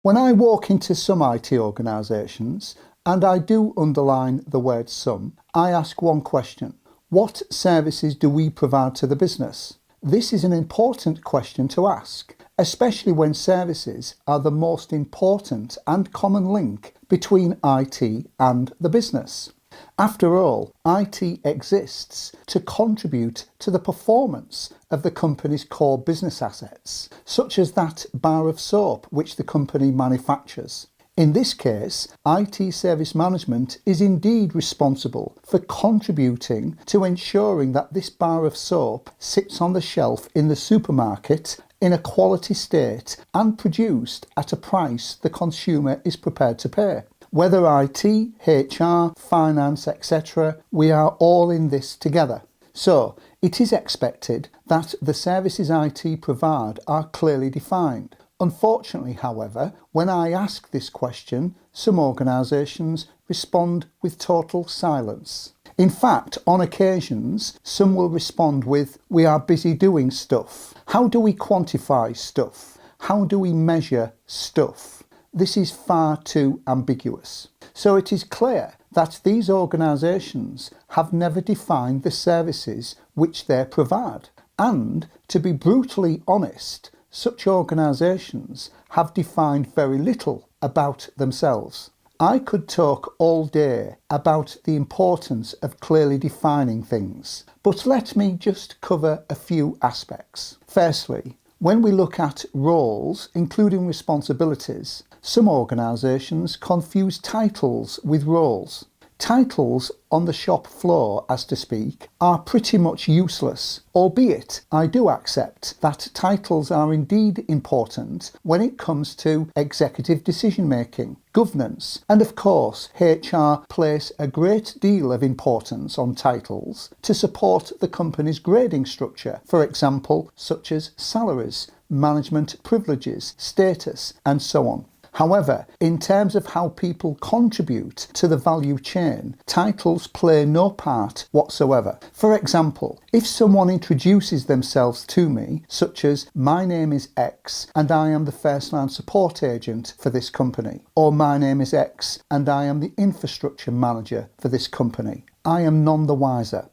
When I walk into some IT organisations, and I do underline the word some, I ask one question: what services do we provide to the business? This is an important question to ask, especially when services are the most important and common link between IT and the business. After all, IT exists to contribute to the performance of the company's core business assets, such as that bar of soap which the company manufactures. In this case, IT service management is indeed responsible for contributing to ensuring that this bar of soap sits on the shelf in the supermarket in a quality state and produced at a price the consumer is prepared to pay. Whether IT, HR, finance, etc., we are all in this together. So, it is expected that the services IT provide are clearly defined. Unfortunately, however, when I ask this question, some organisations respond with total silence. In fact, on occasions, some will respond with, "We are busy doing stuff." How do we quantify stuff? How do we measure stuff? This is far too ambiguous. So it is clear that these organisations have never defined the services which they provide. And, to be brutally honest, such organisations have defined very little about themselves. I could talk all day about the importance of clearly defining things, but let me just cover a few aspects. Firstly, when we look at roles, including responsibilities, some organisations confuse titles with roles. Titles on the shop floor, as to speak, are pretty much useless, albeit I do accept that titles are indeed important when it comes to executive decision making, governance, and of course HR place a great deal of importance on titles to support the company's grading structure, for example, such as salaries, management privileges, status, and so on. However, in terms of how people contribute to the value chain, titles play no part whatsoever. For example, if someone introduces themselves to me, such as "My name is X and I am the first line support agent for this company," or "My name is X and I am the infrastructure manager for this company," I am none the wiser.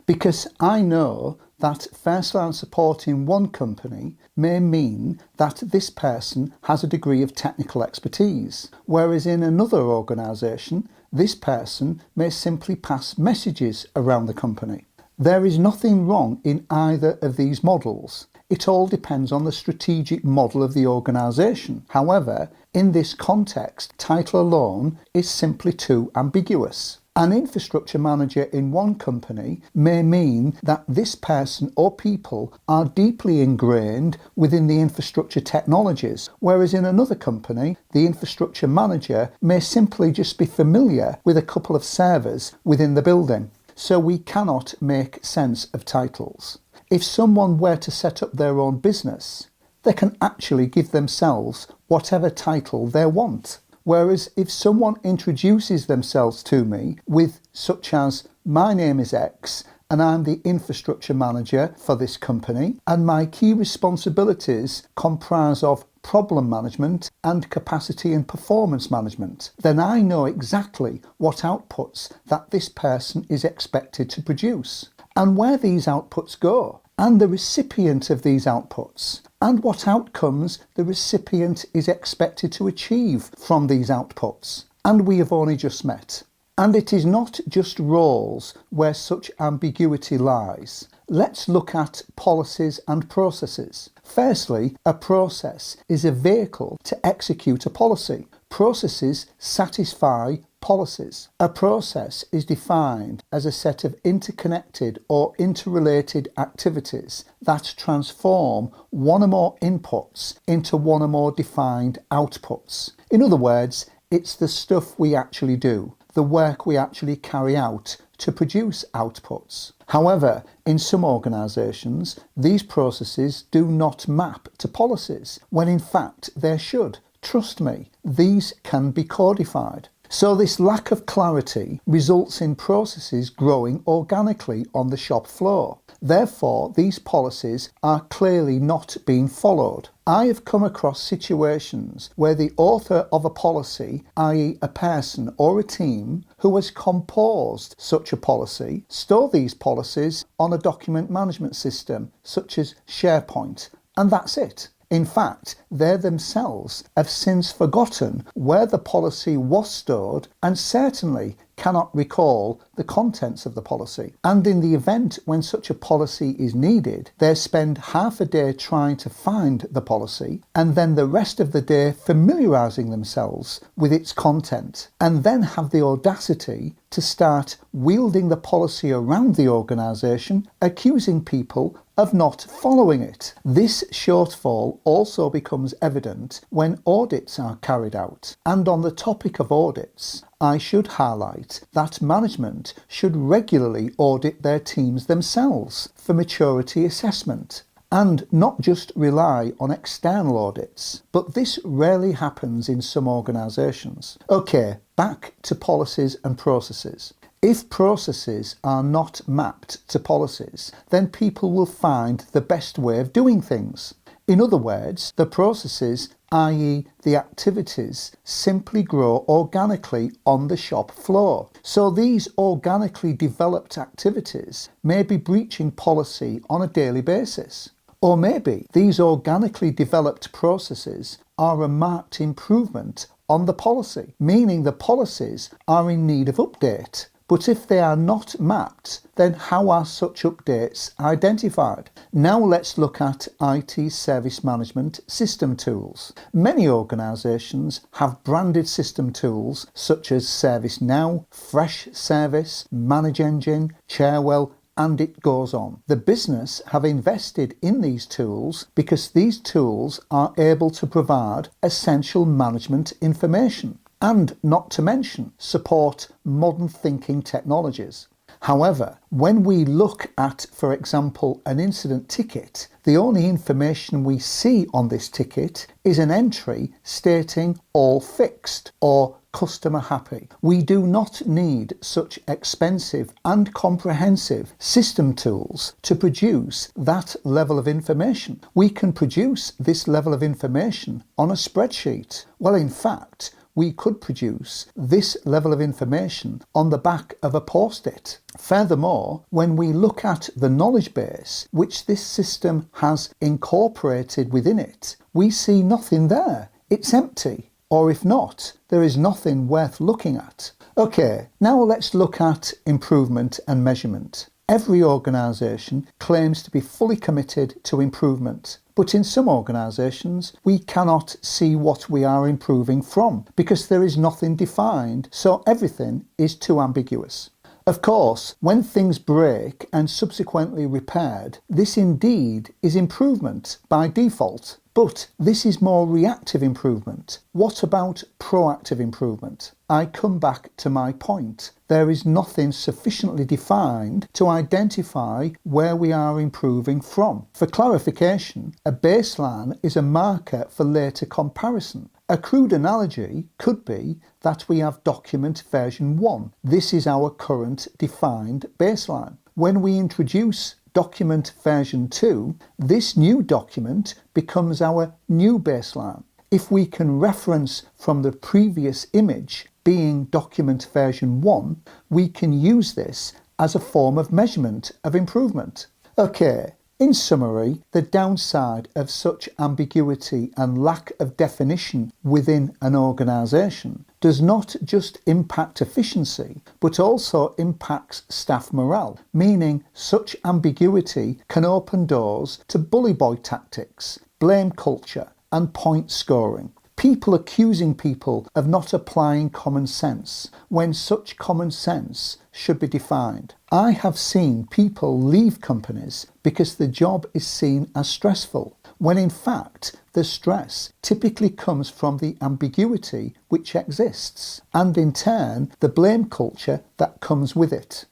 Because I know that first line support in one company may mean that this person has a degree of technical expertise, whereas in another organisation, this person may simply pass messages around the company. There is nothing wrong in either of these models. It all depends on the strategic model of the organisation. However, in this context, title alone is simply too ambiguous. An infrastructure manager in one company may mean that this person or people are deeply ingrained within the infrastructure technologies, whereas in another company, the infrastructure manager may simply just be familiar with a couple of servers within the building. So we cannot make sense of titles. If someone were to set up their own business, they can actually give themselves whatever title they want. Whereas if someone introduces themselves to me with such as "My name is X and I'm the infrastructure manager for this company and my key responsibilities comprise of problem management and capacity and performance management," then I know exactly what outputs that this person is expected to produce and where these outputs go, and the recipient of these outputs, and what outcomes the recipient is expected to achieve from these outputs. And we have only just met. And it is not just roles where such ambiguity lies. Let's look at policies and processes. Firstly, a process is a vehicle to execute a policy. Processes satisfy policies. A process is defined as a set of interconnected or interrelated activities that transform one or more inputs into one or more defined outputs. In other words, it's the stuff we actually do, the work we actually carry out to produce outputs. However, in some organisations, these processes do not map to policies, when in fact they should. Trust me, these can be codified. So this lack of clarity results in processes growing organically on the shop floor. Therefore, these policies are clearly not being followed. I have come across situations where the author of a policy, i.e. a person or a team who has composed such a policy, store these policies on a document management system such as SharePoint, and that's it. In fact, they themselves have since forgotten where the policy was stored and certainly cannot recall the contents of the policy. And in the event when such a policy is needed, they spend half a day trying to find the policy and then the rest of the day familiarising themselves with its content, and then have the audacity to start wielding the policy around the organisation, accusing people of not following it. This shortfall also becomes evident when audits are carried out. And on the topic of audits, I should highlight that management should regularly audit their teams themselves for maturity assessment, and not just rely on external audits. But this rarely happens in some organisations. Okay, back to policies and processes. If processes are not mapped to policies, then people will find the best way of doing things. In other words, the processes, i.e. the activities, simply grow organically on the shop floor. So these organically developed activities may be breaching policy on a daily basis. Or maybe these organically developed processes are a marked improvement on the policy, meaning the policies are in need of update. But if they are not mapped, then how are such updates identified? Now let's look at IT service management system tools. Many organisations have branded system tools such as ServiceNow, Fresh Service, Manage Engine, Cherwell, and it goes on. The business have invested in these tools because these tools are able to provide essential management information, and not to mention support modern thinking technologies. However, when we look at, for example, an incident ticket, the only information we see on this ticket is an entry stating all fixed or customer happy. We do not need such expensive and comprehensive system tools to produce that level of information. We can produce this level of information on a spreadsheet. Well, in fact, we could produce this level of information on the back of a post-it. Furthermore, when we look at the knowledge base which this system has incorporated within it, we see nothing there. It's empty. Or if not, there is nothing worth looking at. Okay, now let's look at improvement and measurement. Every organisation claims to be fully committed to improvement. But in some organisations, we cannot see what we are improving from because there is nothing defined, so everything is too ambiguous. Of course, when things break and subsequently repaired, this indeed is improvement by default. But this is more reactive improvement. What about proactive improvement? I come back to my point. There is nothing sufficiently defined to identify where we are improving from. For clarification, a baseline is a marker for later comparison. A crude analogy could be that we have document version 1. This is our current defined baseline. When we introduce document version 2, this new document becomes our new baseline. If we can reference from the previous image being document version 1, we can use this as a form of measurement of improvement. Okay, in summary, the downside of such ambiguity and lack of definition within an organisation does not just impact efficiency, but also impacts staff morale, meaning such ambiguity can open doors to bully boy tactics, blame culture, and point scoring. People accusing people of not applying common sense when such common sense should be defined. I have seen people leave companies because the job is seen as stressful, when in fact the stress typically comes from the ambiguity which exists, and in turn the blame culture that comes with it.